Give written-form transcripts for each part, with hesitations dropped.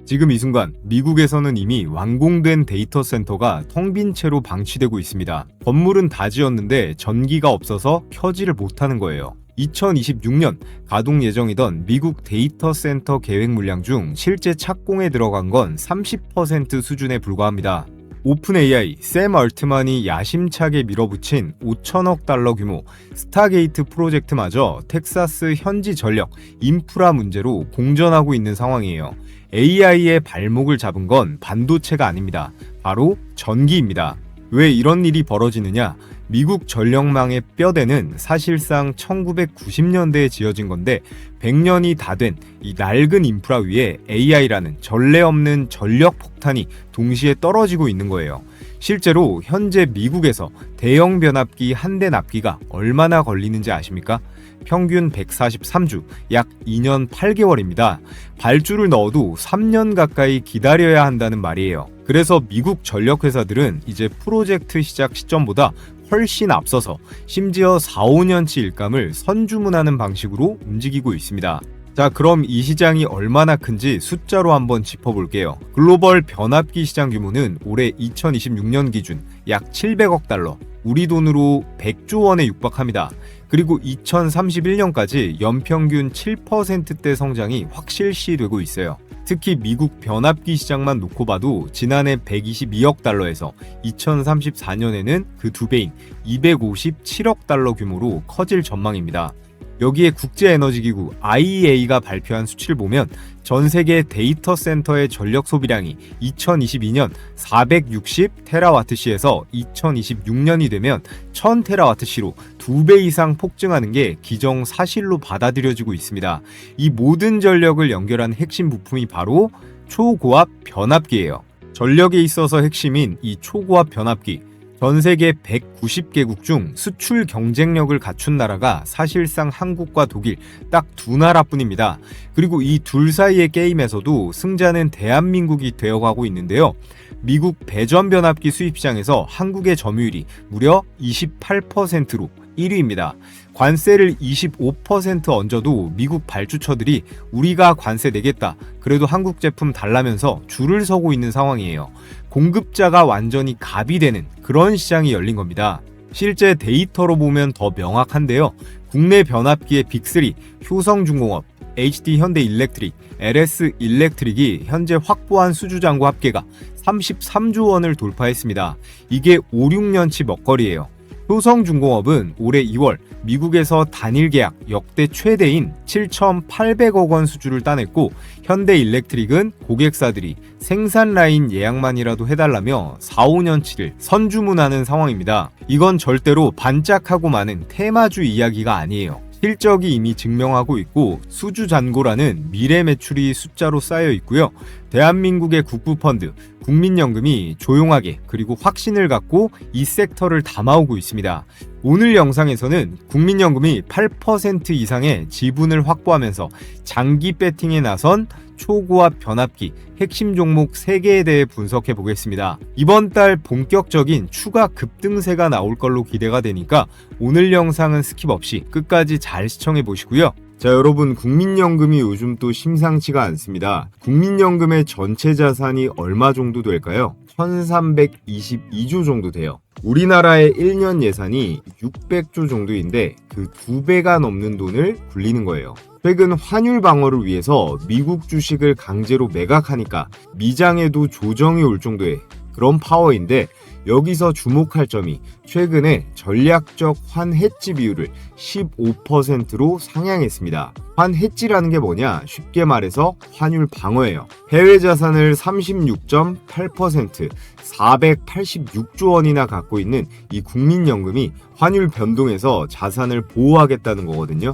지금 이 순간 미국에서는 이미 완공된 데이터 센터가 텅 빈 채로 방치되고 있습니다. 건물은 다 지었는데 전기가 없어서 켜지를 못하는 거예요. 2026년 가동 예정이던 미국 데이터 센터 계획 물량 중 실제 착공에 들어간 건 30% 수준에 불과합니다. 오픈 AI 샘 얼트만이 야심차게 밀어붙인 5천억 달러 규모 스타게이트 프로젝트마저 텍사스 현지 전력, 인프라 문제로 공전하고 있는 상황이에요. AI의 발목을 잡은 건 반도체가 아닙니다. 바로 전기입니다. 왜 이런 일이 벌어지느냐? 미국 전력망의 뼈대는 사실상 1990년대에 지어진 건데 100년이 다 된 이 낡은 인프라 위에 AI라는 전례 없는 전력 폭탄이 동시에 떨어지고 있는 거예요. 실제로 현재 미국에서 대형 변압기 한 대 납기가 얼마나 걸리는지 아십니까? 평균 143주, 약 2년 8개월입니다. 발주를 넣어도 3년 가까이 기다려야 한다는 말이에요. 그래서 미국 전력회사들은 이제 프로젝트 시작 시점보다 훨씬 앞서서 심지어 4, 5년치 일감을 선주문하는 방식으로 움직이고 있습니다. 자, 그럼 이 시장이 얼마나 큰지 숫자로 한번 짚어볼게요. 글로벌 변압기 시장 규모는 올해 2026년 기준 약 700억 달러, 우리 돈으로 100조 원에 육박합니다. 그리고 2031년까지 연평균 7%대 성장이 확실시되고 있어요. 특히 미국 변압기 시장만 놓고 봐도 지난해 122억 달러에서 2034년에는 그 2배인 257억 달러 규모로 커질 전망입니다. 여기에 국제에너지기구 IEA가 발표한 수치를 보면 전 세계 데이터 센터의 전력 소비량이 2022년 460테라와트시에서 2026년이 되면 1000테라와트시로 2배 이상 폭증하는 게 기정사실로 받아들여지고 있습니다. 이 모든 전력을 연결한 핵심 부품이 바로 초고압 변압기예요. 전력에 있어서 핵심인 이 초고압 변압기, 전 세계 190개국 중 수출 경쟁력을 갖춘 나라가 사실상 한국과 독일 딱 두 나라뿐입니다. 그리고 이 둘 사이의 게임에서도 승자는 대한민국이 되어가고 있는데요. 미국 배전 변압기 수입 시장에서 한국의 점유율이 무려 28%로 1위입니다. 관세를 25% 얹어도 미국 발주처들이 우리가 관세 내겠다, 그래도 한국 제품 달라면서 줄을 서고 있는 상황이에요. 공급자가 완전히 갑이 되는 그런 시장이 열린 겁니다. 실제 데이터로 보면 더 명확한데요. 국내 변압기의 빅3, 효성중공업, HD 현대일렉트릭, LS 일렉트릭이 현재 확보한 수주잔고 합계가 33조 원을 돌파했습니다. 이게 5, 6년치 먹거리예요. 효성중공업은 올해 2월 미국에서 단일 계약 역대 최대인 7,800억 원 수주를 따냈고, 현대일렉트릭은 고객사들이 생산 라인 예약만이라도 해달라며 4, 5년치를 선주문하는 상황입니다. 이건 절대로 반짝하고 많은 테마주 이야기가 아니에요. 실적이 이미 증명하고 있고 수주 잔고라는 미래 매출이 숫자로 쌓여 있고요. 대한민국의 국부펀드, 국민연금이 조용하게 그리고 확신을 갖고 이 섹터를 담아오고 있습니다. 오늘 영상에서는 국민연금이 8% 이상의 지분을 확보하면서 장기 배팅에 나선 초고압 변압기 핵심 종목 3개에 대해 분석해 보겠습니다. 이번 달 본격적인 추가 급등세가 나올 걸로 기대가 되니까 오늘 영상은 스킵 없이 끝까지 잘 시청해 보시고요. 자, 여러분, 국민연금이 요즘 또 심상치가 않습니다. 국민연금의 전체 자산이 얼마 정도 될까요? 1322조 정도 돼요. 우리나라의 1년 예산이 600조 정도인데 그 2배가 넘는 돈을 굴리는 거예요. 최근 환율 방어를 위해서 미국 주식을 강제로 매각하니까 미장에도 조정이 올 정도의 그런 파워인데, 여기서 주목할 점이 최근에 전략적 환해지 비율을 15%로 상향했습니다. 환해지라는 게 뭐냐? 쉽게 말해서 환율 방어예요. 해외 자산을 36.8%, 486조 원이나 갖고 있는 이 국민연금이 환율 변동에서 자산을 보호하겠다는 거거든요.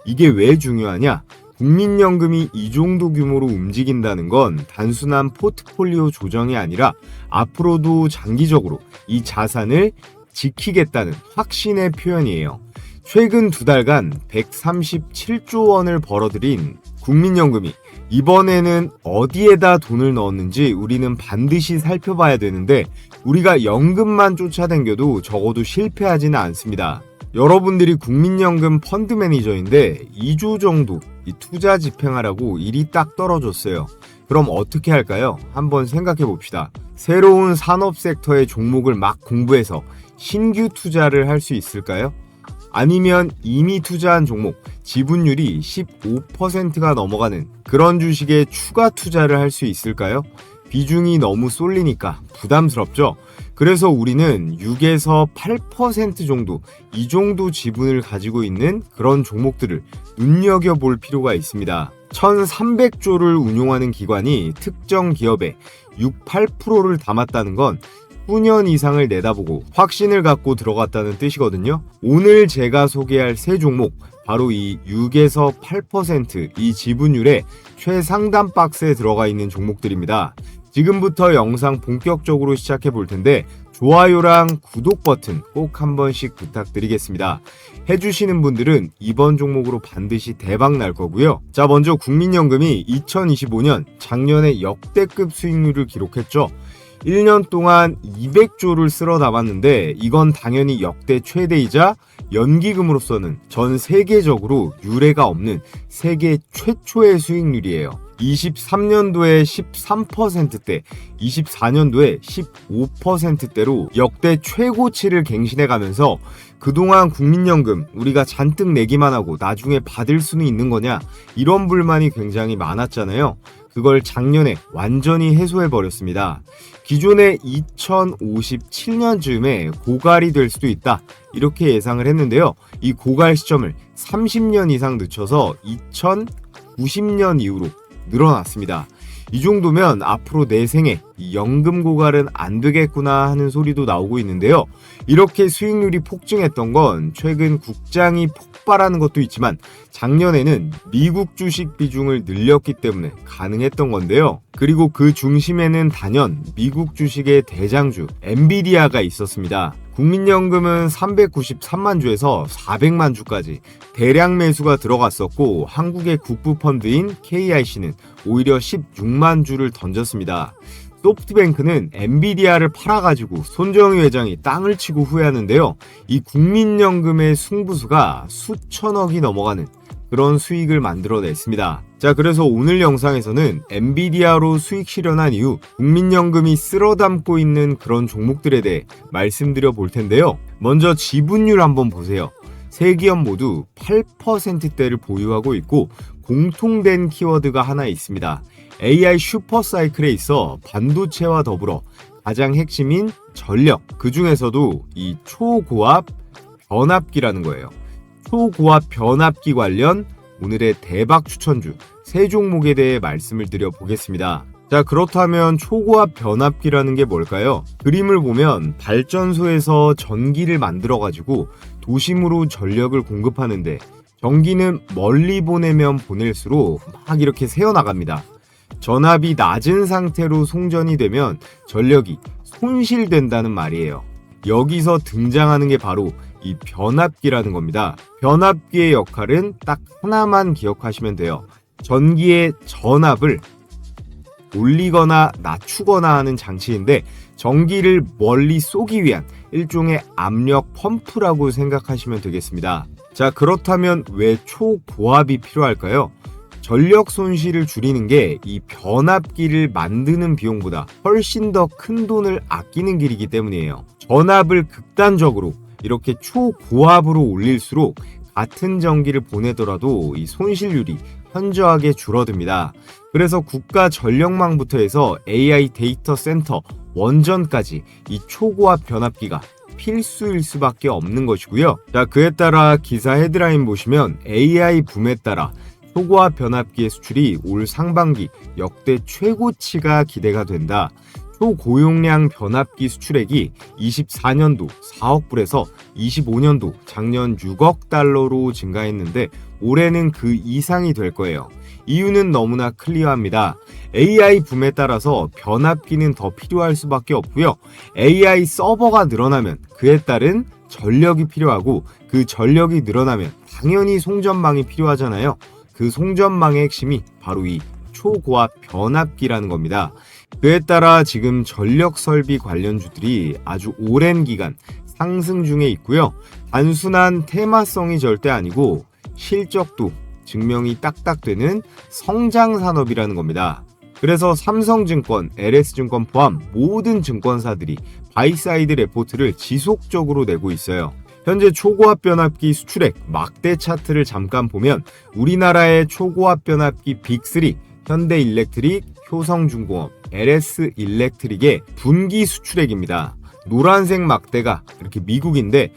이게 왜 중요하냐? 국민연금이 이 정도 규모로 움직인다는 건 단순한 포트폴리오 조정이 아니라 앞으로도 장기적으로 이 자산을 지키겠다는 확신의 표현이에요. 최근 2달간 137조 원을 벌어들인 국민연금이 이번에는 어디에다 돈을 넣었는지 우리는 반드시 살펴봐야 되는데, 우리가 연금만 쫓아다녀도 적어도 실패하지는 않습니다. 여러분들이 국민연금 펀드 매니저인데 2조 정도 이 투자 집행하라고 일이 딱 떨어졌어요. 그럼 어떻게 할까요? 한번 생각해 봅시다. 새로운 산업 섹터의 종목을 막 공부해서 신규 투자를 할 수 있을까요? 아니면 이미 투자한 종목, 지분율이 15%가 넘어가는 그런 주식에 추가 투자를 할 수 있을까요? 비중이 너무 쏠리니까 부담스럽죠? 그래서 우리는 6에서 8% 정도, 이 정도 지분을 가지고 있는 그런 종목들을 눈여겨볼 필요가 있습니다. 1300조를 운용하는 기관이 특정 기업에 6, 8%를 담았다는 건 수년 이상을 내다보고 확신을 갖고 들어갔다는 뜻이거든요. 오늘 제가 소개할 세 종목, 바로 이 6에서 8% 지분율의 최상단 박스에 들어가 있는 종목들입니다. 지금부터 영상 본격적으로 시작해 볼 텐데 좋아요랑 구독 버튼 꼭 한 번씩 부탁드리겠습니다. 해주시는 분들은 이번 종목으로 반드시 대박 날 거고요. 자, 먼저 국민연금이 2025년 작년에 역대급 수익률을 기록했죠. 1년 동안 200조를 쓸어 담았는데 이건 당연히 역대 최대이자 연기금으로서는 전 세계적으로 유례가 없는 세계 최초의 수익률이에요. 23년도에 13%대, 24년도에 15%대로 역대 최고치를 갱신해 가면서 그동안 국민연금 우리가 잔뜩 내기만 하고 나중에 받을 수는 있는 거냐, 이런 불만이 굉장히 많았잖아요. 그걸 작년에 완전히 해소해 버렸습니다. 기존에 2057년쯤에 고갈이 될 수도 있다, 이렇게 예상을 했는데요. 이 고갈 시점을 30년 이상 늦춰서 2090년 이후로 늘어났습니다. 이 정도면 앞으로 내 생에 이 연금 고갈은 안 되겠구나 하는 소리도 나오고 있는데요. 이렇게 수익률이 폭증했던 건 최근 국장이 폭발하는 것도 있지만 작년에는 미국 주식 비중을 늘렸기 때문에 가능했던 건데요. 그리고 그 중심에는 단연 미국 주식의 대장주 엔비디아가 있었습니다. 국민연금은 393만 주에서 400만 주까지 대량 매수가 들어갔었고, 한국의 국부펀드인 KIC는 오히려 16만 주를 던졌습니다. 소프트뱅크는 엔비디아를 팔아가지고 손정희 회장이 땅을 치고 후회하는데요. 이 국민연금의 승부수가 수천억이 넘어가는 그런 수익을 만들어냈습니다. 자, 그래서 오늘 영상에서는 엔비디아로 수익 실현한 이후 국민연금이 쓸어담고 있는 그런 종목들에 대해 말씀드려 볼 텐데요. 먼저 지분율 한번 보세요. 세 기업 모두 8%대를 보유하고 있고 공통된 키워드가 하나 있습니다. AI 슈퍼사이클에 있어 반도체와 더불어 가장 핵심인 전력, 그 중에서도 이 초고압 변압기라는 거예요. 초고압 변압기 관련 오늘의 대박 추천주 세 종목에 대해 말씀을 드려 보겠습니다. 자, 그렇다면 초고압 변압기라는 게 뭘까요? 그림을 보면 발전소에서 전기를 만들어 가지고 도심으로 전력을 공급하는데, 전기는 멀리 보내면 보낼수록 막 이렇게 새어나갑니다. 전압이 낮은 상태로 송전이 되면 전력이 손실된다는 말이에요. 여기서 등장하는 게 바로 이 변압기라는 겁니다. 변압기의 역할은 딱 하나만 기억하시면 돼요. 전기의 전압을 올리거나 낮추거나 하는 장치인데 전기를 멀리 쏘기 위한 일종의 압력 펌프라고 생각하시면 되겠습니다. 자, 그렇다면 왜 초고압이 필요할까요? 전력 손실을 줄이는 게 이 변압기를 만드는 비용보다 훨씬 더 큰 돈을 아끼는 길이기 때문이에요. 전압을 극단적으로 이렇게 초고압으로 올릴수록 같은 전기를 보내더라도 이 손실률이 현저하게 줄어듭니다. 그래서 국가 전력망부터 해서 AI 데이터 센터, 원전까지 이 초고압 변압기가 필수일 수밖에 없는 것이고요. 자, 그에 따라 기사 헤드라인 보시면 AI 붐에 따라 초고압 변압기의 수출이 올 상반기 역대 최고치가 기대가 된다. 초고용량 변압기 수출액이 24년도 4억 불에서 25년도 작년 6억 달러로 증가했는데 올해는 그 이상이 될 거예요. 이유는 너무나 클리어합니다. AI 붐에 따라서 변압기는 더 필요할 수밖에 없고요. AI 서버가 늘어나면 그에 따른 전력이 필요하고, 그 전력이 늘어나면 당연히 송전망이 필요하잖아요. 그 송전망의 핵심이 바로 이 초고압 변압기라는 겁니다. 그에 따라 지금 전력 설비 관련주들이 아주 오랜 기간 상승 중에 있고요. 단순한 테마성이 절대 아니고 실적도 증명이 딱딱 되는 성장 산업이라는 겁니다. 그래서 삼성증권, LS증권 포함 모든 증권사들이 바이사이드 레포트를 지속적으로 내고 있어요. 현재 초고압 변압기 수출액 막대 차트를 잠깐 보면 우리나라의 초고압 변압기 빅3 현대일렉트릭, 효성중공업, LS일렉트릭의 분기 수출액입니다. 노란색 막대가 이렇게 미국인데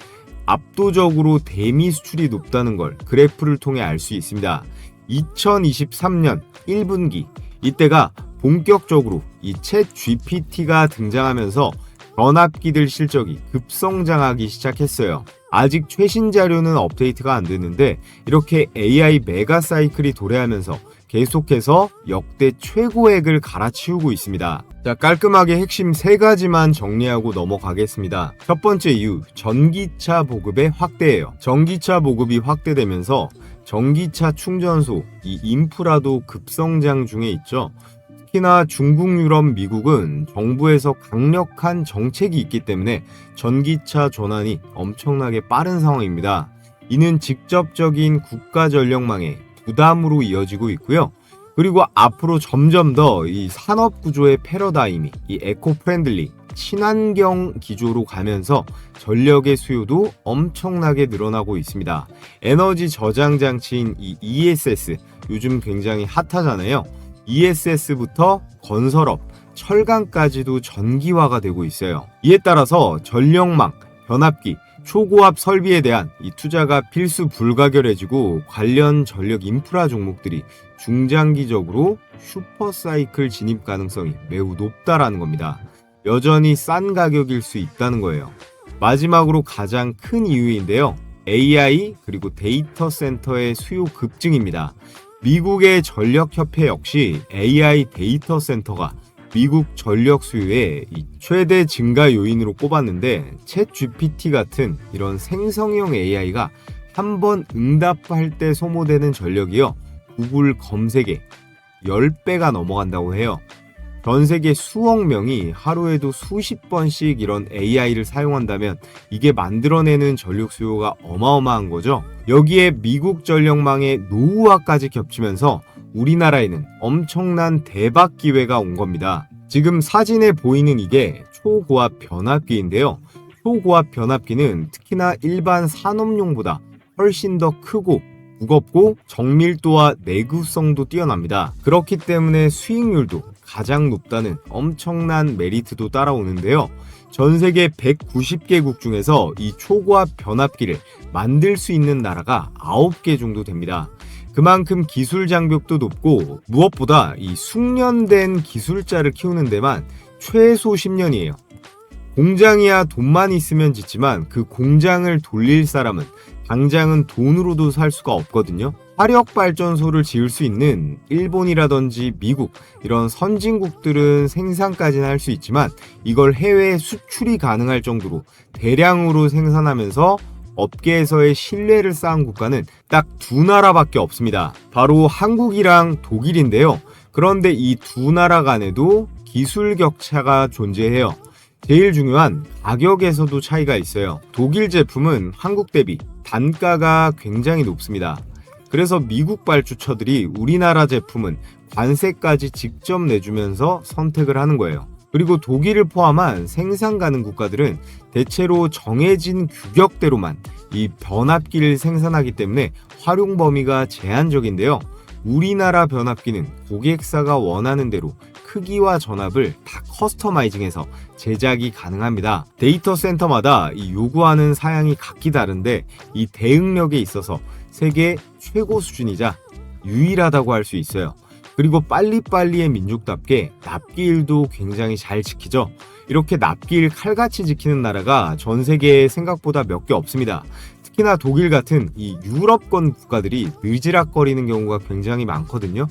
압도적으로 대미 수출이 높다는 걸 그래프를 통해 알 수 있습니다. 2023년 1분기 이때가 본격적으로 이 챗 GPT가 등장하면서 변압기들 실적이 급성장하기 시작했어요. 아직 최신 자료는 업데이트가 안 됐는데 이렇게 AI 메가 사이클이 도래하면서 계속해서 역대 최고액을 갈아치우고 있습니다. 자, 깔끔하게 핵심 3가지만 정리하고 넘어가겠습니다. 첫 번째 이유, 전기차 보급의 확대예요. 전기차 보급이 확대되면서 전기차 충전소, 이 인프라도 급성장 중에 있죠. 특히나 중국, 유럽, 미국은 정부에서 강력한 정책이 있기 때문에 전기차 전환이 엄청나게 빠른 상황입니다. 이는 직접적인 국가 전력망의 부담으로 이어지고 있고요. 그리고 앞으로 점점 더 이 산업 구조의 패러다임이 이 에코 프렌들리, 친환경 기조로 가면서 전력의 수요도 엄청나게 늘어나고 있습니다. 에너지 저장 장치인 이 ESS, 요즘 굉장히 핫하잖아요. ESS부터 건설업, 철강까지도 전기화가 되고 있어요. 이에 따라서 전력망, 변압기, 초고압 설비에 대한 이 투자가 필수 불가결해지고 관련 전력 인프라 종목들이 중장기적으로 슈퍼사이클 진입 가능성이 매우 높다라는 겁니다. 여전히 싼 가격일 수 있다는 거예요. 마지막으로 가장 큰 이유인데요. AI 그리고 데이터 센터의 수요 급증입니다. 미국의 전력협회 역시 AI 데이터 센터가 미국 전력 수요의 최대 증가 요인으로 꼽았는데 챗 GPT 같은 이런 생성형 AI가 한번 응답할 때 소모되는 전력이요. 구글 검색에 10배가 넘어간다고 해요. 전 세계 수억 명이 하루에도 수십 번씩 이런 AI를 사용한다면 이게 만들어내는 전력 수요가 어마어마한 거죠. 여기에 미국 전력망의 노후화까지 겹치면서 우리나라에는 엄청난 대박 기회가 온 겁니다. 지금 사진에 보이는 이게 초고압 변압기인데요. 초고압 변압기는 특히나 일반 산업용보다 훨씬 더 크고 무겁고 정밀도와 내구성도 뛰어납니다. 그렇기 때문에 수익률도 가장 높다는 엄청난 메리트도 따라오는데요. 전 세계 190개국 중에서 이 초고압 변압기를 만들 수 있는 나라가 9개 정도 됩니다. 그만큼 기술 장벽도 높고 무엇보다 이 숙련된 기술자를 키우는 데만 최소 10년이에요. 공장이야 돈만 있으면 짓지만 그 공장을 돌릴 사람은 당장은 돈으로도 살 수가 없거든요. 화력발전소를 지을 수 있는 일본이라든지 미국 이런 선진국들은 생산까지는 할 수 있지만 이걸 해외에 수출이 가능할 정도로 대량으로 생산하면서 업계에서의 신뢰를 쌓은 국가는 딱 2나라밖에 없습니다. 바로 한국이랑 독일인데요. 그런데 이 2나라 간에도 기술 격차가 존재해요. 제일 중요한 가격에서도 차이가 있어요. 독일 제품은 한국 대비 단가가 굉장히 높습니다. 그래서 미국 발주처들이 우리나라 제품은 관세까지 직접 내주면서 선택을 하는 거예요. 그리고 독일을 포함한 생산 가능 국가들은 대체로 정해진 규격대로만 이 변압기를 생산하기 때문에 활용 범위가 제한적인데요. 우리나라 변압기는 고객사가 원하는 대로 크기와 전압을 다 커스터마이징해서 제작이 가능합니다. 데이터 센터마다 이 요구하는 사양이 각기 다른데 이 대응력에 있어서 세계 최고 수준이자 유일하다고 할 수 있어요. 그리고 빨리빨리의 민족답게 납기일도 굉장히 잘 지키죠. 이렇게 납기일 칼같이 지키는 나라가 전 세계에 생각보다 몇 개 없습니다. 특히나 독일 같은 이 유럽권 국가들이 느지락거리는 경우가 굉장히 많거든요.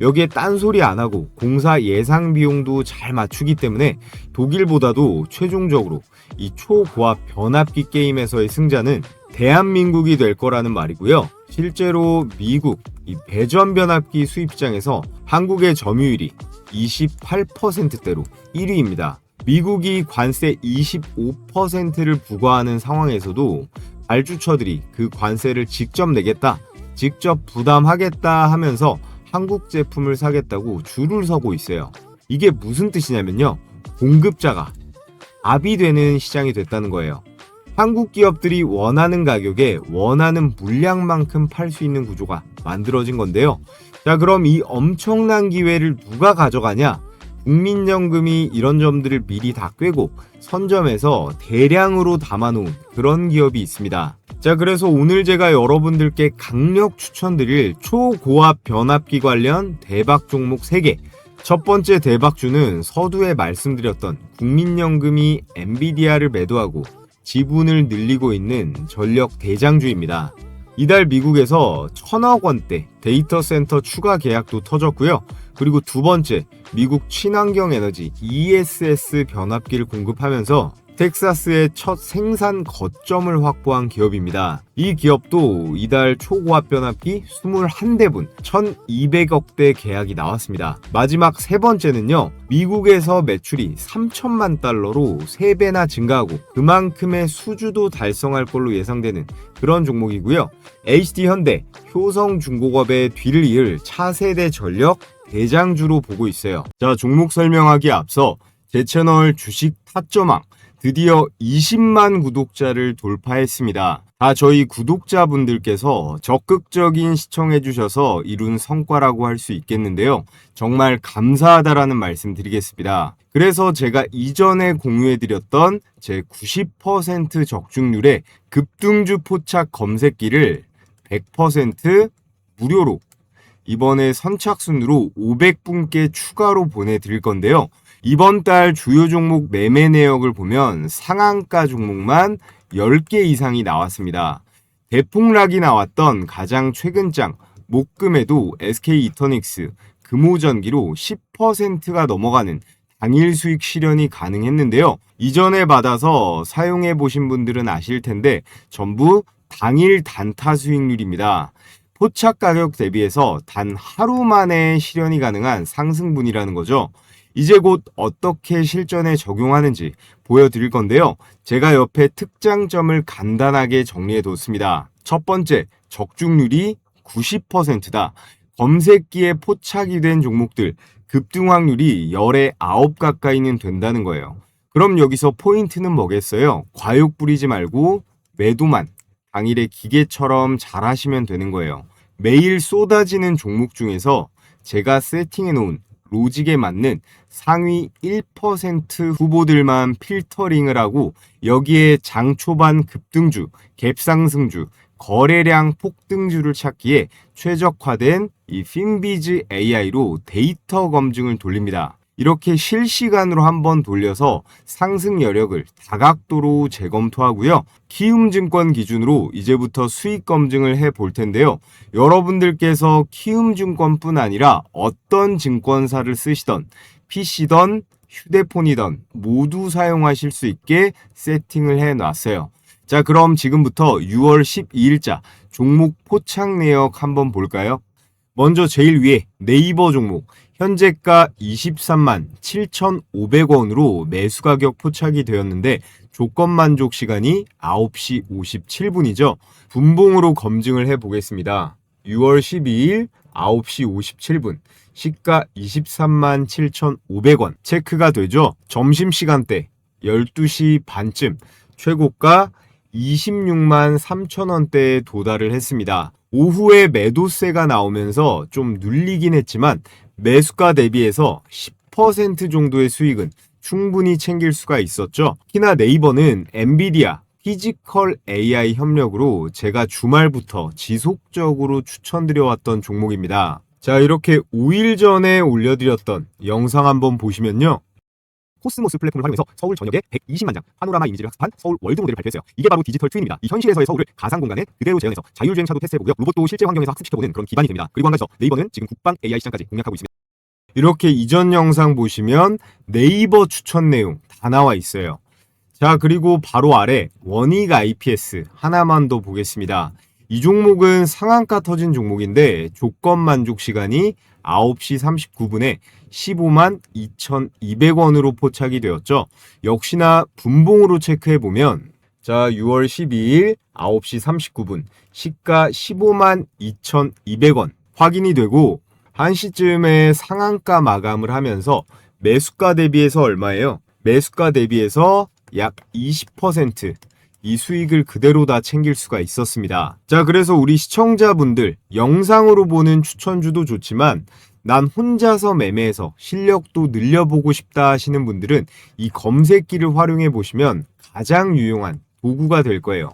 여기에 딴소리 안 하고 공사 예상 비용도 잘 맞추기 때문에 독일보다도 최종적으로 이 초고압 변압기 게임에서의 승자는 대한민국이 될 거라는 말이고요. 실제로 미국 이 배전 변압기 수입시장에서 한국의 점유율이 28%대로 1위입니다. 미국이 관세 25%를 부과하는 상황에서도 발주처들이 그 관세를 직접 내겠다, 직접 부담하겠다 하면서 한국 제품을 사겠다고 줄을 서고 있어요. 이게 무슨 뜻이냐면요. 공급자가 압이 되는 시장이 됐다는 거예요. 한국 기업들이 원하는 가격에 원하는 물량만큼 팔 수 있는 구조가 만들어진 건데요. 자, 그럼 이 엄청난 기회를 누가 가져가냐? 국민연금이 이런 점들을 미리 다 꿰고 선점해서 대량으로 담아놓은 그런 기업이 있습니다. 자, 그래서 오늘 제가 여러분들께 강력 추천드릴 초고압 변압기 관련 대박 종목 3개. 첫 번째 대박주는 서두에 말씀드렸던 국민연금이 엔비디아를 매도하고 지분을 늘리고 있는 전력 대장주입니다. 이달 미국에서 1,000억 원대 데이터 센터 추가 계약도 터졌고요. 그리고 두 번째, 미국 친환경 에너지 ESS 변압기를 공급하면서 텍사스의 첫 생산 거점을 확보한 기업입니다. 이 기업도 이달 초고압 변압기 21대분 1200억대 계약이 나왔습니다. 마지막 세 번째는요. 미국에서 매출이 3천만 달러로 3배나 증가하고 그만큼의 수주도 달성할 걸로 예상되는 그런 종목이고요. HD현대, 효성중공업의 뒤를 이을 차세대 전력 대장주로 보고 있어요. 자, 종목 설명하기에 앞서 제 채널 주식 타점왕 드디어 20만 구독자를 돌파했습니다. 다 저희 구독자분들께서 적극적인 시청해주셔서 이룬 성과라고 할 수 있겠는데요. 정말 감사하다라는 말씀 드리겠습니다. 그래서 제가 이전에 공유해드렸던 제 90% 적중률의 급등주 포착 검색기를 100% 무료로 이번에 선착순으로 500분께 추가로 보내드릴 건데요. 이번 달 주요 종목 매매 내역을 보면 상한가 종목만 10개 이상이 나왔습니다. 대폭락이 나왔던 가장 최근 장 목금에도 SK 이터닉스, 금호전기로 10%가 넘어가는 당일 수익 실현이 가능했는데요. 이전에 받아서 사용해 보신 분들은 아실 텐데 전부 당일 단타 수익률입니다. 포착 가격 대비해서 단 하루 만에 실현이 가능한 상승분이라는 거죠. 이제 곧 어떻게 실전에 적용하는지 보여드릴 건데요. 제가 옆에 특장점을 간단하게 정리해뒀습니다. 첫 번째, 적중률이 90%다. 검색기에 포착이 된 종목들 급등 확률이 10에 9 가까이는 된다는 거예요. 그럼 여기서 포인트는 뭐겠어요? 과욕 부리지 말고 매도만 당일에 기계처럼 잘 하시면 되는 거예요. 매일 쏟아지는 종목 중에서 제가 세팅해 놓은 로직에 맞는 상위 1% 후보들만 필터링을 하고 여기에 장 초반 급등주, 갭상승주, 거래량 폭등주를 찾기에 최적화된 이 핀비즈 AI로 데이터 검증을 돌립니다. 이렇게 실시간으로 한번 돌려서 상승 여력을 다각도로 재검토하고요. 키움증권 기준으로 이제부터 수익 검증을 해볼 텐데요. 여러분들께서 키움증권뿐 아니라 어떤 증권사를 쓰시던 PC던 휴대폰이던 모두 사용하실 수 있게 세팅을 해놨어요. 자, 그럼 지금부터 6월 12일자 종목 포착 내역 한번 볼까요? 먼저 제일 위에 네이버 종목 현재가 23만 7,500원으로 매수 가격 포착이 되었는데 조건 만족 시간이 9시 57분이죠. 분봉으로 검증을 해보겠습니다. 6월 12일 9시 57분 시가 23만 7,500원 체크가 되죠. 점심시간대 12시 반쯤 최고가 26만 3천원대에 도달을 했습니다. 오후에 매도세가 나오면서 좀 눌리긴 했지만 매수가 대비해서 10% 정도의 수익은 충분히 챙길 수가 있었죠. 특히나 네이버는 엔비디아 피지컬 AI 협력으로 제가 주말부터 지속적으로 추천드려왔던 종목입니다. 자, 이렇게 5일 전에 올려드렸던 영상 한번 보시면요. 코스모스 플랫폼을 활용해서 서울 전역에 120만 장 파노라마 이미지를 학습한 서울 월드 모델을 발표했어요. 이게 바로 디지털 트윈입니다. 이 현실에서의 서울을 가상 공간에 그대로 재현해서 자율주행차도 테스트해보고요. 로봇도 실제 환경에서 학습시켜보는 그런 기반이 됩니다. 그리고 한 가지 더, 네이버는 지금 국방 AI 시장까지 공략하고 있습니다. 이렇게 이전 영상 보시면 네이버 추천 내용 다 나와 있어요. 자, 그리고 바로 아래 원익 IPS 하나만 더 보겠습니다. 이 종목은 상한가 터진 종목인데 조건 만족 시간이 9시 39분에 15만 2,200원으로 포착이 되었죠. 역시나 분봉으로 체크해보면 자, 6월 12일 9시 39분 시가 15만 2,200원 확인이 되고 한 시쯤에 상한가 마감을 하면서 매수가 대비해서 얼마예요? 매수가 대비해서 약 20% 이 수익을 그대로 다 챙길 수가 있었습니다. 자, 그래서 우리 시청자분들 영상으로 보는 추천주도 좋지만 난 혼자서 매매해서 실력도 늘려보고 싶다 하시는 분들은 이 검색기를 활용해 보시면 가장 유용한 도구가 될 거예요.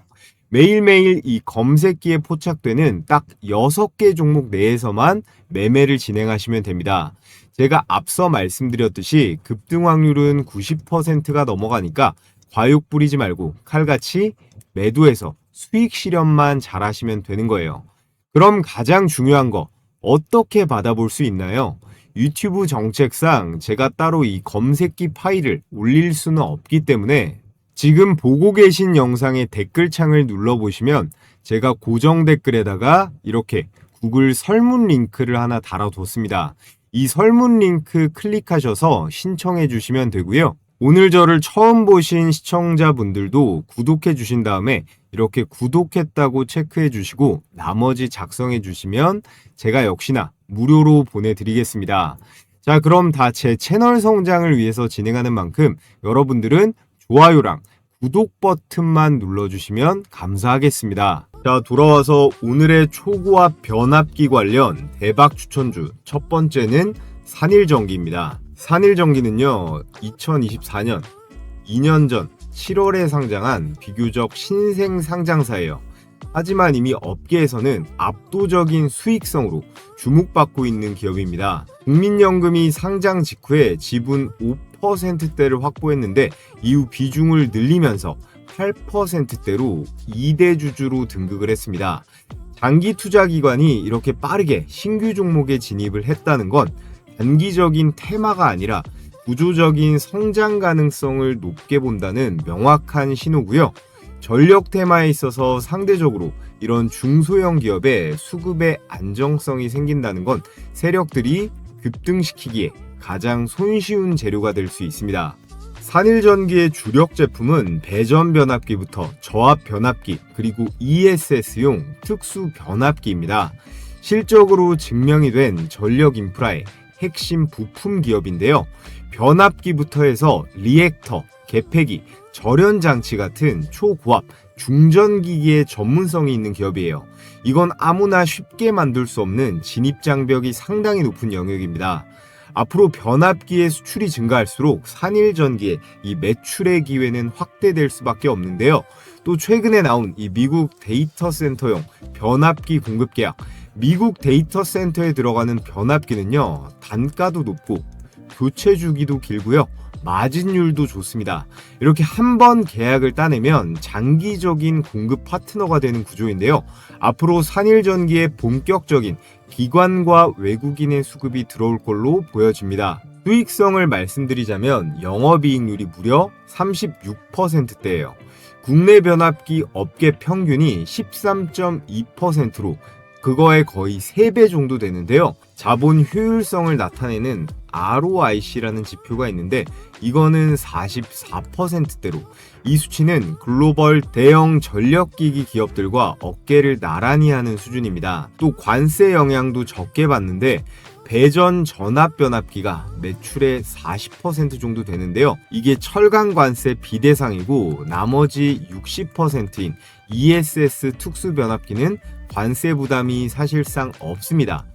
매일매일 이 검색기에 포착되는 딱 6개 종목 내에서만 매매를 진행하시면 됩니다. 제가 앞서 말씀드렸듯이 급등 확률은 90%가 넘어가니까 과욕 부리지 말고 칼같이 매도해서 수익 실현만 잘 하시면 되는 거예요. 그럼 가장 중요한 거 어떻게 받아볼 수 있나요? 유튜브 정책상 제가 따로 이 검색기 파일을 올릴 수는 없기 때문에 지금 보고 계신 영상의 댓글창을 눌러보시면 제가 고정 댓글에다가 이렇게 구글 설문 링크를 하나 달아뒀습니다. 이 설문 링크 클릭하셔서 신청해 주시면 되고요. 오늘 저를 처음 보신 시청자분들도 구독해 주신 다음에 이렇게 구독했다고 체크해 주시고 나머지 작성해 주시면 제가 역시나 무료로 보내드리겠습니다. 자, 그럼 다 제 채널 성장을 위해서 진행하는 만큼 여러분들은 좋아요랑 구독 버튼만 눌러주시면 감사하겠습니다. 자, 돌아와서 오늘의 초고압 변압기 관련 대박 추천주 첫 번째는 산일전기입니다. 산일전기는요 2024년 2년 전 7월에 상장한 비교적 신생 상장사예요. 하지만 이미 업계에서는 압도적인 수익성으로 주목받고 있는 기업입니다. 국민연금이 상장 직후에 지분 5%대를 확보했는데 이후 비중을 늘리면서 8%대로 2대 주주로 등극을 했습니다. 장기 투자 기관이 이렇게 빠르게 신규 종목에 진입을 했다는 건 단기적인 테마가 아니라 구조적인 성장 가능성을 높게 본다는 명확한 신호고요. 전력 테마에 있어서 상대적으로 이런 중소형 기업의 수급의 안정성이 생긴다는 건 세력들이 급등시키기에 가장 손쉬운 재료가 될 수 있습니다. 산일전기의 주력 제품은 배전 변압기부터 저압 변압기 그리고 ESS용 특수 변압기입니다. 실적으로 증명이 된 전력 인프라의 핵심 부품 기업인데요. 변압기부터 해서 리액터, 개폐기, 절연장치 같은 초고압, 중전기기의 전문성이 있는 기업이에요. 이건 아무나 쉽게 만들 수 없는 진입장벽이 상당히 높은 영역입니다. 앞으로 변압기의 수출이 증가할수록 산일전기의 이 매출의 기회는 확대될 수밖에 없는데요. 또 최근에 나온 이 미국 데이터 센터용 변압기 공급 계약, 미국 데이터 센터에 들어가는 변압기는요, 단가도 높고 교체 주기도 길고요. 마진율도 좋습니다. 이렇게 한 번 계약을 따내면 장기적인 공급 파트너가 되는 구조인데요. 앞으로 산일전기의 본격적인 기관과 외국인의 수급이 들어올 걸로 보여집니다. 수익성을 말씀드리자면 영업이익률이 무려 36%대예요. 국내 변압기 업계 평균이 13.2%로 그거의 거의 3배 정도 되는데요. 자본 효율성을 나타내는 ROIC라는 지표가 있는데 이거는 44%대로 이 수치는 글로벌 대형 전력기기 기업들과 어깨를 나란히 하는 수준입니다. 또 관세 영향도 적게 받는데 배전 전압 변압기가 매출의 40% 정도 되는데요. 이게 철강 관세 비대상이고 나머지 60%인 ESS 특수 변압기는 관세 부담이 사실상 없습니다.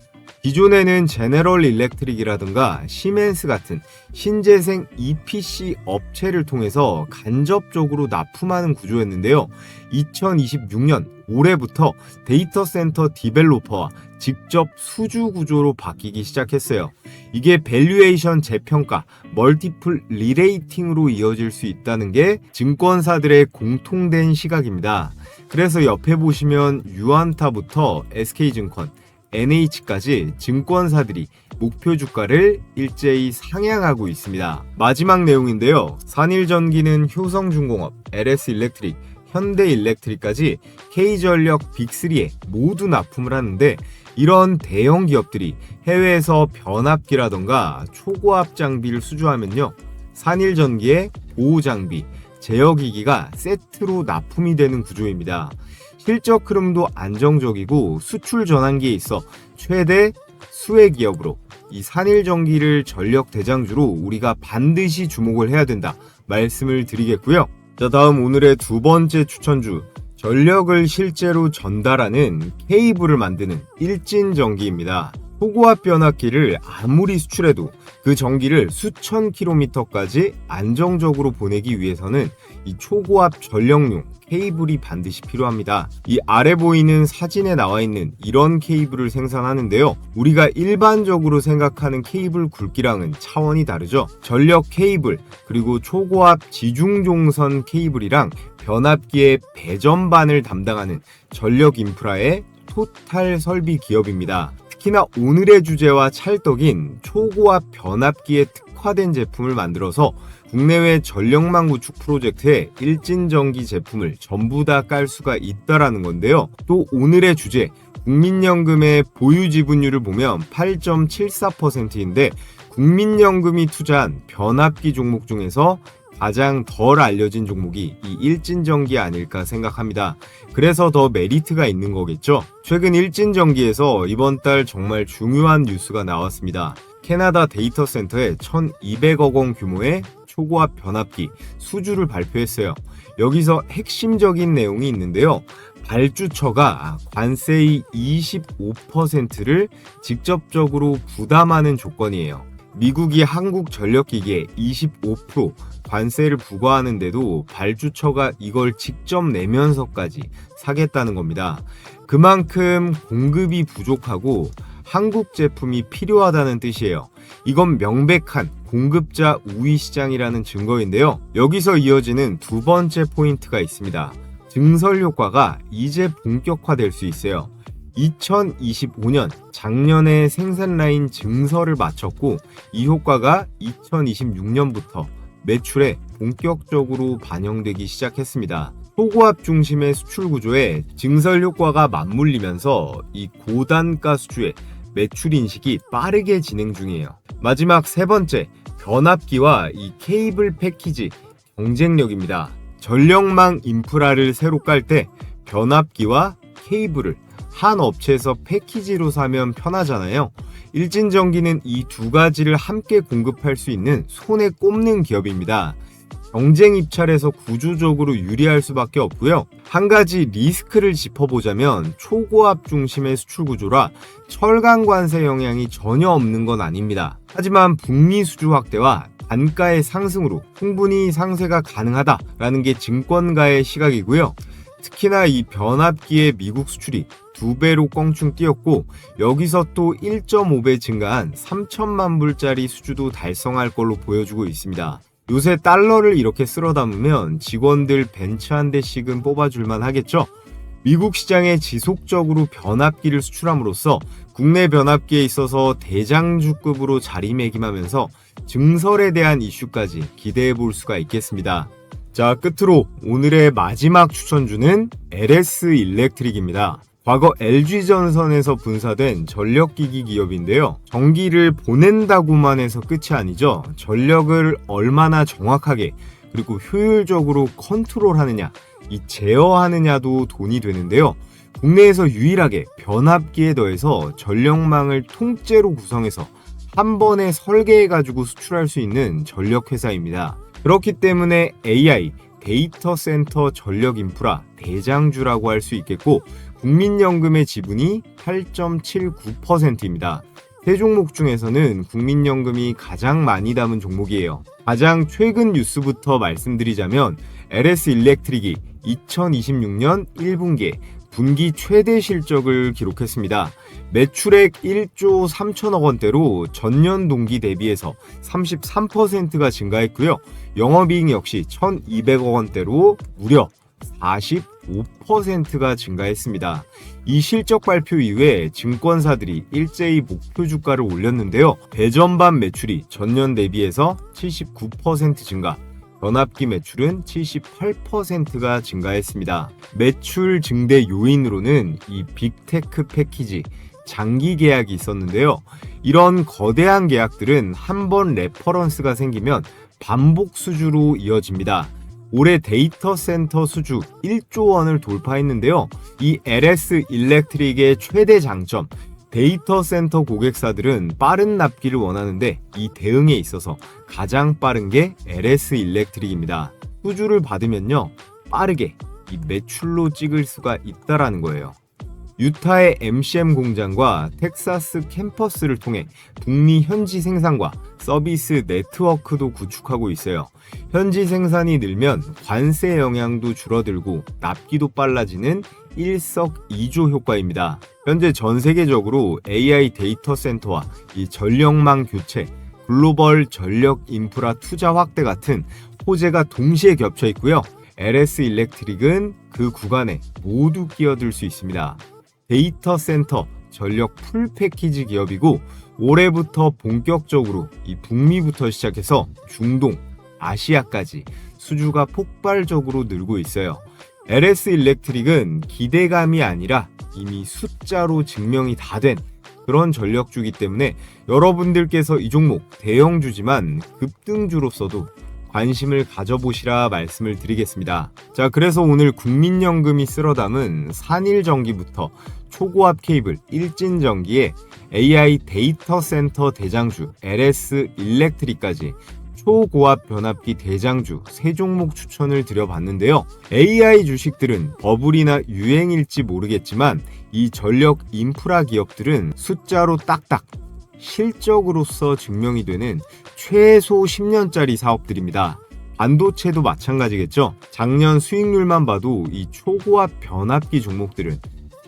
기존에는 제네럴 일렉트릭이라든가 시멘스 같은 신재생 EPC 업체를 통해서 간접적으로 납품하는 구조였는데요. 2026년 올해부터 데이터 센터 디벨로퍼와 직접 수주 구조로 바뀌기 시작했어요. 이게 밸류에이션 재평가, 멀티플 리레이팅으로 이어질 수 있다는 게 증권사들의 공통된 시각입니다. 그래서 옆에 보시면 유안타부터 SK증권, NH까지 증권사들이 목표 주가를 일제히 상향하고 있습니다. 마지막 내용인데요. 산일전기는 효성중공업, LS일렉트릭, 현대일렉트릭까지 K전력 빅3에 모두 납품을 하는데 이런 대형 기업들이 해외에서 변압기라던가 초고압 장비를 수주하면요. 산일전기의 보호장비, 제어기기가 세트로 납품이 되는 구조입니다. 실적 흐름도 안정적이고 수출 전환기에 있어 최대 수혜 기업으로 이 산일전기를 전력 대장주로 우리가 반드시 주목을 해야 된다 말씀을 드리겠고요. 자, 다음 오늘의 두 번째 추천주, 전력을 실제로 전달하는 케이블을 만드는 일진전기입니다. 초고압 변압기를 아무리 수출해도 그 전기를 수천 킬로미터까지 안정적으로 보내기 위해서는 이 초고압 전력용 케이블이 반드시 필요합니다. 이 아래 보이는 사진에 나와 있는 이런 케이블을 생산하는데요. 우리가 일반적으로 생각하는 케이블 굵기랑은 차원이 다르죠. 전력 케이블, 그리고 초고압 지중종선 케이블이랑 변압기의 배전반을 담당하는 전력 인프라의 토탈 설비 기업입니다. 특히나 오늘의 주제와 찰떡인 초고압 변압기에 특화된 제품을 만들어서 국내외 전력망 구축 프로젝트에 일진전기 제품을 전부 다 깔 수가 있다라는 건데요. 또 오늘의 주제, 국민연금의 보유 지분율을 보면 8.74%인데 국민연금이 투자한 변압기 종목 중에서 가장 덜 알려진 종목이 이 일진전기 아닐까 생각합니다. 그래서 더 메리트가 있는 거겠죠. 최근 일진전기에서 이번 달 정말 중요한 뉴스가 나왔습니다. 캐나다 데이터 센터에 1200억 원 규모의 초고압 변압기 수주를 발표했어요. 여기서 핵심적인 내용이 있는데요. 발주처가 관세의 25%를 직접적으로 부담하는 조건이에요. 미국이 한국전력기기에 25% 관세를 부과하는데도 발주처가 이걸 직접 내면서까지 사겠다는 겁니다. 그만큼 공급이 부족하고 한국 제품이 필요하다는 뜻이에요. 이건 명백한 공급자 우위 시장이라는 증거인데요. 여기서 이어지는 두 번째 포인트가 있습니다. 증설 효과가 이제 본격화될 수 있어요. 2025년 작년에 생산 라인 증설을 마쳤고 이 효과가 2026년부터 매출에 본격적으로 반영되기 시작했습니다. 초고압 중심의 수출 구조에 증설 효과가 맞물리면서 이 고단가 수주의 매출 인식이 빠르게 진행 중이에요. 마지막 세 번째, 변압기와 이 케이블 패키지 경쟁력입니다. 전력망 인프라를 새로 깔 때 변압기와 케이블을 한 업체에서 패키지로 사면 편하잖아요. 일진전기는 이 두 가지를 함께 공급할 수 있는 손에 꼽는 기업입니다. 경쟁 입찰에서 구조적으로 유리할 수밖에 없고요. 한 가지 리스크를 짚어보자면 초고압 중심의 수출 구조라 철강 관세 영향이 전혀 없는 건 아닙니다. 하지만 북미 수주 확대와 단가의 상승으로 충분히 상쇄가 가능하다라는 게 증권가의 시각이고요. 특히나 이 변압기의 미국 수출이 2배로 껑충 뛰었고 여기서 또 1.5배 증가한 3천만 불짜리 수주도 달성할 걸로 보여주고 있습니다. 요새 달러를 이렇게 쓸어 담으면 직원들 벤츠 한 대씩은 뽑아줄만 하겠죠? 미국 시장에 지속적으로 변압기를 수출함으로써 국내 변압기에 있어서 대장주급으로 자리매김하면서 증설에 대한 이슈까지 기대해 볼 수가 있겠습니다. 자, 끝으로 오늘의 마지막 추천주는 LS 일렉트릭입니다. 과거 LG전선에서 분사된 전력기기 기업인데요. 전기를 보낸다고만 해서 끝이 아니죠. 전력을 얼마나 정확하게 그리고 효율적으로 컨트롤하느냐, 이 제어하느냐도 돈이 되는데요. 국내에서 유일하게 변압기에 더해서 전력망을 통째로 구성해서 한 번에 설계해가지고 수출할 수 있는 전력회사입니다. 그렇기 때문에 AI, 데이터 센터 전력 인프라 대장주라고 할 수 있겠고 국민연금의 지분이 8.79%입니다. 세 종목 중에서는 국민연금이 가장 많이 담은 종목이에요. 가장 최근 뉴스부터 말씀드리자면 LS 일렉트릭이 2026년 1분기에 분기 최대 실적을 기록했습니다. 매출액 1조 3천억 원대로 전년 동기 대비해서 33%가 증가했고요. 영업이익 역시 1,200억 원대로 무려 45%가 증가했습니다. 이 실적 발표 이후에 증권사들이 일제히 목표 주가를 올렸는데요. 배전반 매출이 전년 대비해서 79% 증가, 변압기 매출은 78%가 증가했습니다. 매출 증대 요인으로는 이 빅테크 패키지, 장기 계약이 있었는데요. 이런 거대한 계약들은 한 번 레퍼런스가 생기면 반복 수주로 이어집니다. 올해 데이터 센터 수주 1조 원을 돌파했는데요. 이 LS 일렉트릭의 최대 장점, 데이터 센터 고객사들은 빠른 납기를 원하는데 이 대응에 있어서 가장 빠른 게 LS 일렉트릭입니다. 수주를 받으면요, 빠르게 이 매출로 찍을 수가 있다라는 거예요. 유타의 MCM 공장과 텍사스 캠퍼스를 통해 북미 현지 생산과 서비스 네트워크도 구축하고 있어요. 현지 생산이 늘면 관세 영향도 줄어들고 납기도 빨라지는 일석이조 효과입니다. 현재 전 세계적으로 AI 데이터 센터와 이 전력망 교체, 글로벌 전력 인프라 투자 확대 같은 호재가 동시에 겹쳐 있고요. LS 일렉트릭은 그 구간에 모두 끼어들 수 있습니다. 데이터 센터 전력 풀 패키지 기업이고 올해부터 본격적으로 이 북미부터 시작해서 중동, 아시아까지 수주가 폭발적으로 늘고 있어요. LS 일렉트릭은 기대감이 아니라 이미 숫자로 증명이 다 된 그런 전력주기 때문에 여러분들께서 이 종목 대형주지만 급등주로서도 관심을 가져보시라 말씀을 드리겠습니다. 자, 그래서 오늘 국민연금이 쓸어 담은 산일전기부터 초고압 케이블 일진전기에 AI 데이터 센터 대장주 LS 일렉트릭까지 초고압 변압기 대장주 3종목 추천을 드려봤는데요. AI 주식들은 버블이나 유행일지 모르겠지만 이 전력 인프라 기업들은 숫자로 딱딱 실적으로서 증명이 되는 최소 10년짜리 사업들입니다. 반도체도 마찬가지겠죠. 작년 수익률만 봐도 이 초고압 변압기 종목들은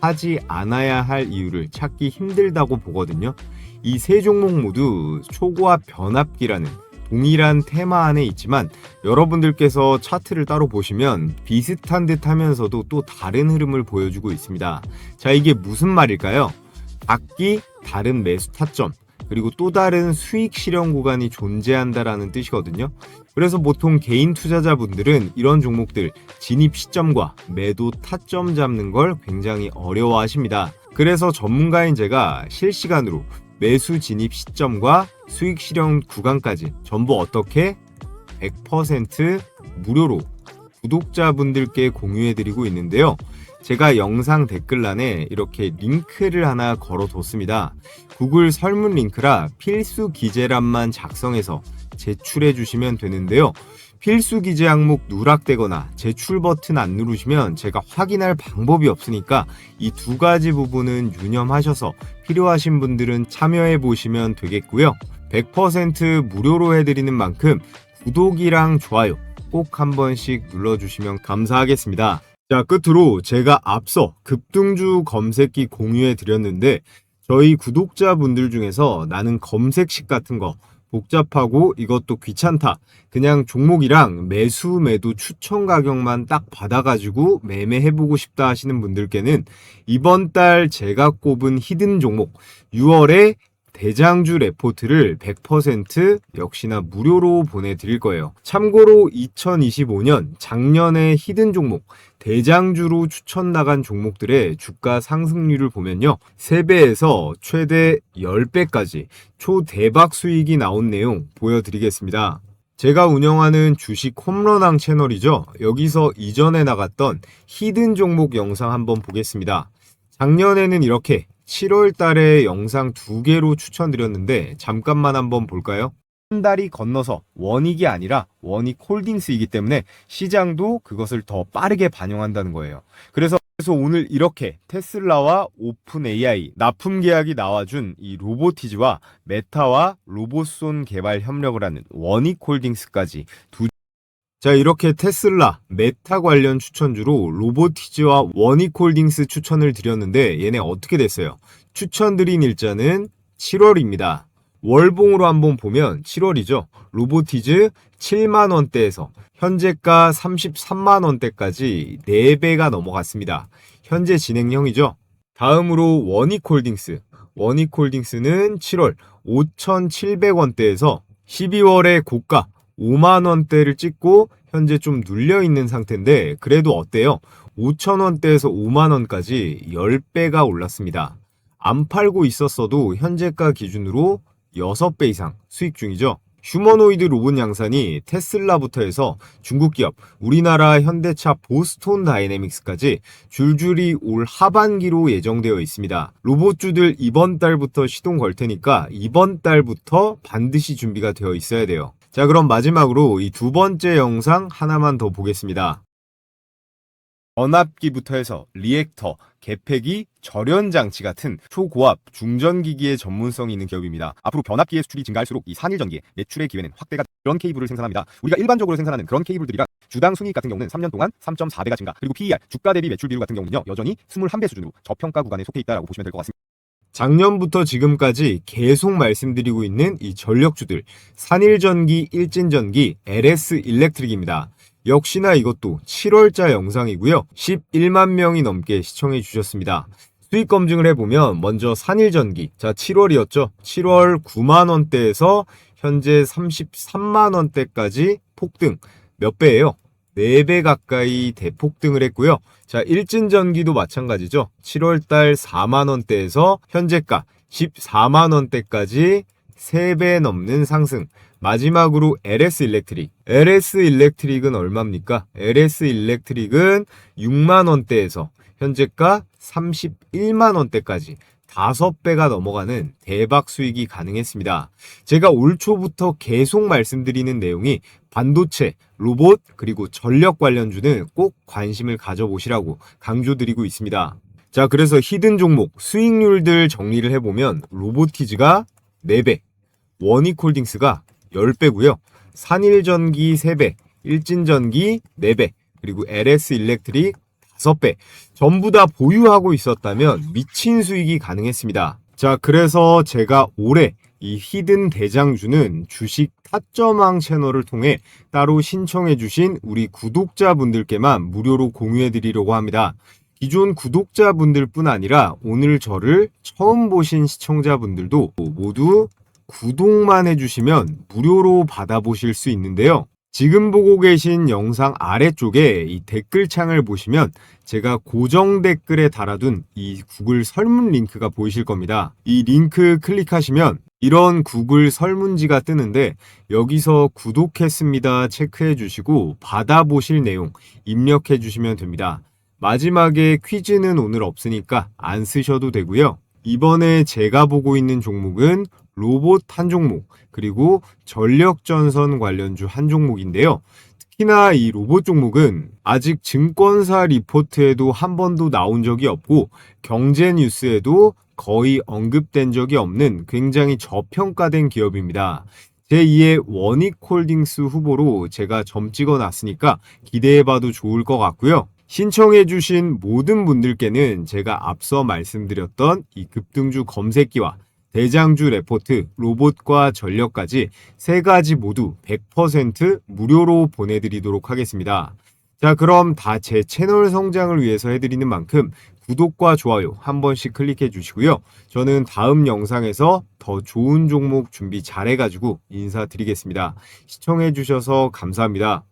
하지 않아야 할 이유를 찾기 힘들다고 보거든요. 이 3종목 모두 초고압 변압기라는 동일한 테마 안에 있지만 여러분들께서 차트를 따로 보시면 비슷한 듯 하면서도 또 다른 흐름을 보여주고 있습니다. 자, 이게 무슨 말일까요? 각기 다른 매수 타점, 그리고 또 다른 수익 실현 구간이 존재한다라는 뜻이거든요. 그래서 보통 개인 투자자분들은 이런 종목들 진입 시점과 매도 타점 잡는 걸 굉장히 어려워하십니다. 그래서 전문가인 제가 실시간으로 매수 진입 시점과 수익 실현 구간까지 전부 어떻게 100% 무료로 구독자분들께 공유해드리고 있는데요. 제가 영상 댓글란에 이렇게 링크를 하나 걸어뒀습니다. 구글 설문 링크라 필수 기재란만 작성해서 제출해 주시면 되는데요. 필수 기재 항목 누락되거나 제출 버튼 안 누르시면 제가 확인할 방법이 없으니까 이 2가지 부분은 유념하셔서 필요하신 분들은 참여해 보시면 되겠고요. 100% 무료로 해드리는 만큼 구독이랑 좋아요 꼭 한 번씩 눌러주시면 감사하겠습니다. 자, 끝으로 제가 앞서 급등주 검색기 공유해 드렸는데 저희 구독자분들 중에서 나는 검색식 같은 거 복잡하고 이것도 귀찮다, 그냥 종목이랑 매수 매도 추천 가격만 딱 받아가지고 매매해보고 싶다 하시는 분들께는 이번 달 제가 꼽은 히든 종목 6월에 대장주 레포트를 100% 역시나 무료로 보내드릴 거예요. 참고로 2025년 작년에 히든 종목 대장주로 추천 나간 종목들의 주가 상승률을 보면요, 3배에서 최대 10배까지 초대박 수익이 나온 내용 보여드리겠습니다. 제가 운영하는 주식 홈런왕 채널이죠. 여기서 이전에 나갔던 히든 종목 영상 한번 보겠습니다. 작년에는 이렇게 7월 달에 영상 2개로 추천드렸는데 잠깐만 한번 볼까요? 한 달이 건너서 원익이 아니라 원익홀딩스이기 때문에 시장도 그것을 더 빠르게 반영한다는 거예요. 그래서 오늘 이렇게 테슬라와 오픈 AI 납품 계약이 나와준 이 로보티즈와 메타와 로봇손 개발 협력을 하는 원익홀딩스까지 자, 이렇게 테슬라, 메타 관련 추천주로 로보티즈와 원익홀딩스 추천을 드렸는데 얘네 어떻게 됐어요? 추천드린 일자는 7월입니다. 월봉으로 한번 보면 7월이죠. 로보티즈 7만원대에서 현재가 33만원대까지 4배가 넘어갔습니다. 현재 진행형이죠. 다음으로 원익홀딩스. 원익홀딩스는 7월 5,700원대에서 12월에 고가 5만원대를 찍고 현재 좀 눌려있는 상태인데 그래도 어때요? 5,000원대에서 5만원까지 10배가 올랐습니다. 안 팔고 있었어도 현재가 기준으로 6배 이상 수익 중이죠. 휴머노이드 로봇 양산이 테슬라부터 해서 중국 기업, 우리나라 현대차 보스톤 다이내믹스까지 줄줄이 올 하반기로 예정되어 있습니다. 로봇주들 이번 달부터 시동 걸 테니까 이번 달부터 반드시 준비가 되어 있어야 돼요. 자, 그럼 마지막으로 이 두 번째 영상 하나만 더 보겠습니다. 전압기부터 해서 리액터, 개폐기, 절연장치 같은 초고압, 중전기기의 전문성이 있는 기업입니다. 앞으로 변압기의 수출이 증가할수록 이 산일전기의 매출의 기회는 확대가 그런 케이블을 생산합니다. 우리가 일반적으로 생산하는 그런 케이블들이랑 주당 순이익 같은 경우는 3년 동안 3.4배가 증가, 그리고 PER, 주가 대비 매출 비율 같은 경우는요 여전히 21배 수준으로 저평가 구간에 속해 있다라고 보시면 될 것 같습니다. 작년부터 지금까지 계속 말씀드리고 있는 이 전력주들, 산일전기, 일진전기, LS 일렉트릭입니다. 역시나 이것도 7월자 영상이고요. 11만 명이 넘게 시청해 주셨습니다. 수익 검증을 해보면 먼저 산일전기, 자 7월이었죠. 7월 9만원대에서 현재 33만원대까지 폭등. 몇 배예요? 4배 가까이 대폭등을 했고요. 자, 일진전기도 마찬가지죠. 7월달 4만원대에서 현재가 14만원대까지 3배 넘는 상승. 마지막으로 LS 일렉트릭. LS 일렉트릭은 얼마입니까? LS 일렉트릭은 6만원대에서 현재가 31만원대까지 5배가 넘어가는 대박 수익이 가능했습니다. 제가 올 초부터 계속 말씀드리는 내용이 반도체, 로봇, 그리고 전력 관련주는 꼭 관심을 가져보시라고 강조드리고 있습니다. 자, 그래서 히든 종목, 수익률들 정리를 해보면 로보티즈가 4배, 원익홀딩스가 10배고요. 산일전기 3배, 일진전기 4배, 그리고 LS 일렉트릭 5배. 전부 다 보유하고 있었다면 미친 수익이 가능했습니다. 자, 그래서 제가 올해 이 히든 대장주는 주식 타점왕 채널을 통해 따로 신청해주신 우리 구독자분들께만 무료로 공유해드리려고 합니다. 기존 구독자분들 뿐 아니라 오늘 저를 처음 보신 시청자분들도 모두 구독만 해주시면 무료로 받아보실 수 있는데요. 지금 보고 계신 영상 아래쪽에 이 댓글창을 보시면 제가 고정 댓글에 달아둔 이 구글 설문 링크가 보이실 겁니다. 이 링크 클릭하시면 이런 구글 설문지가 뜨는데 여기서 구독했습니다 체크해 주시고 받아보실 내용 입력해 주시면 됩니다. 마지막에 퀴즈는 오늘 없으니까 안 쓰셔도 되고요. 이번에 제가 보고 있는 종목은 로봇 한 종목, 그리고 전력전선 관련주 한 종목인데요. 특히나 이 로봇 종목은 아직 증권사 리포트에도 한 번도 나온 적이 없고 경제뉴스에도 거의 언급된 적이 없는 굉장히 저평가된 기업입니다. 제2의 원익홀딩스 후보로 제가 점 찍어놨으니까 기대해봐도 좋을 것 같고요. 신청해주신 모든 분들께는 제가 앞서 말씀드렸던 이 급등주 검색기와 대장주 레포트, 로봇과 전력까지 3가지 모두 100% 무료로 보내드리도록 하겠습니다. 자, 그럼 다 제 채널 성장을 위해서 해드리는 만큼 구독과 좋아요 한 번씩 클릭해 주시고요. 저는 다음 영상에서 더 좋은 종목 준비 잘해가지고 인사드리겠습니다. 시청해 주셔서 감사합니다.